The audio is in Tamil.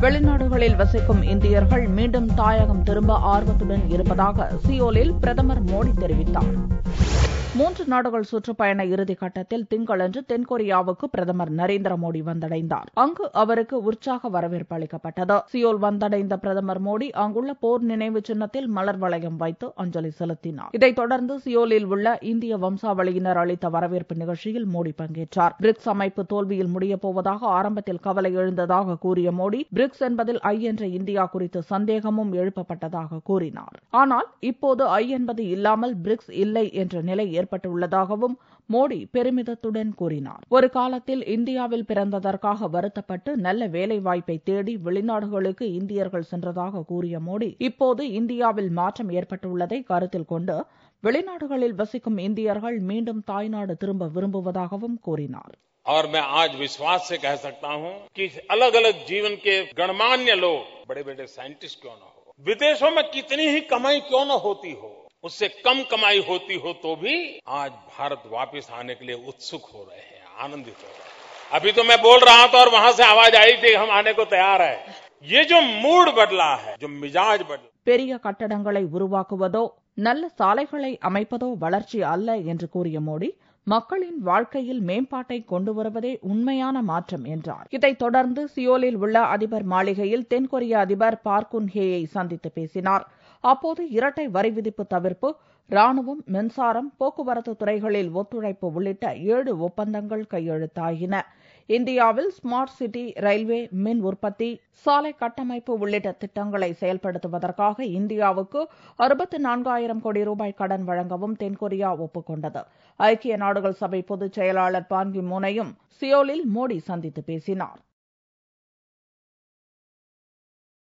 வெளிநாடுகளில் வசிக்கும் இந்தியர்கள் மீண்டும் தாயகம் திரும்ப ஆர்வத்துடன் இருப்பதாக சியோலில் பிரதமர் மோடி தெரிவித்தார். 3 நாடுகள் சுற்றுப்பயண இறுதிக்கட்டத்தில் திங்களன்று தென்கொரியாவுக்கு பிரதமர் நரேந்திர மோடி வந்தடைந்தார். அங்கு அவருக்கு உற்சாக வரவேற்பு அளிக்கப்பட்டது. சியோல் வந்தடைந்த பிரதமர் மோடி அங்குள்ள போர் நினைவு சின்னத்தில் மலர் வளையம் வைத்து அஞ்சலி செலுத்தினார். இதைத் தொடர்ந்து சியோலில் உள்ள இந்திய வம்சாவளியினர் அளித்த வரவேற்பு நிகழ்ச்சியில் மோடி பங்கேற்றார். பிரிக்ஸ் அமைப்பு தோல்வியில் முடியப் போவதாக ஆரம்பத்தில் கவலை எழுந்ததாக கூறிய மோடி, பிரிக்ஸ் என்பதில் ஐ என்ற இந்தியா குறித்து சந்தேகமும் எழுப்பப்பட்டதாக கூறினார். ஆனால் இப்போது ஐ என்பது இல்லாமல் பிரிக்ஸ் இல்லை என்ற நிலை ஏற்பட்டுள்ளதாகவும் மோடி பெருமிதத்துடன் கூறினார். ஒரு காலத்தில் இந்தியாவில் பிறந்ததற்காக வருத்தப்பட்டு நல்ல வேலைவாய்ப்பை தேடி வெளிநாடுகளுக்கு இந்தியர்கள் சென்றதாக கூறிய மோடி, இப்போது இந்தியாவில் மாற்றம் ஏற்பட்டுள்ளதை கருத்தில் கொண்டு வெளிநாடுகளில் வசிக்கும் இந்தியர்கள் மீண்டும் தாய்நாடு திரும்ப விரும்புவதாகவும் கூறினார். और मैं आज विश्वास से कह सकता हूं कि अलग अलग जीवन के गणमान्य लोग, बड़े बड़े साइंटिस्ट क्यों न हो, विदेशों में कितनी ही कमाई क्यों न होती हो, उससे कम कमाई होती हो तो भी आज भारत वापस आने के लिए उत्सुक हो रहे हैं, आनंदित हो रहे हैं। अभी तो मैं बोल रहा था और वहां से आवाज आई थी हम आने को तैयार है। ये जो मूड बदला है, जो मिजाज बदला, பெரிய கட்டடங்களை உருவாக்குவதோ நல்ல சாலைகளை அமைப்பதோ வளர்ச்சி அல்ல என்று கூறிய மோடி, மக்களின் வாழ்க்கையில் மேம்பாட்டை கொண்டு வருவதே உண்மையான மாற்றம் என்றார். இதைத் தொடர்ந்து சியோலில் உள்ள அதிபர் மாளிகையில் தென்கொரிய அதிபர் பார்க் குன் ஹேயை சந்தித்து பேசினார். அப்போது இரட்டை வரி விதிப்பு தவிர்ப்பு, ராணுவம், மின்சாரம், போக்குவரத்து துறைகளில் ஒத்துழைப்பு உள்ளிட்ட 7 ஒப்பந்தங்கள் கையெழுத்தாகின. இந்தியாவில் ஸ்மார்ட் சிட்டி, ரயில்வே, மின் உற்பத்தி, சாலை கட்டமைப்பு உள்ளிட்ட திட்டங்களை செயல்படுத்துவதற்காக இந்தியாவுக்கு 64,000 கோடி ரூபாய் கடன் வழங்கவும் தென்கொரியா ஒப்புக் கொண்டது. ஐக்கிய நாடுகள் சபை பொதுச் செயலாளர் பான் கி மூனையும் சியோலில் மோடி சந்தித்து பேசினார்.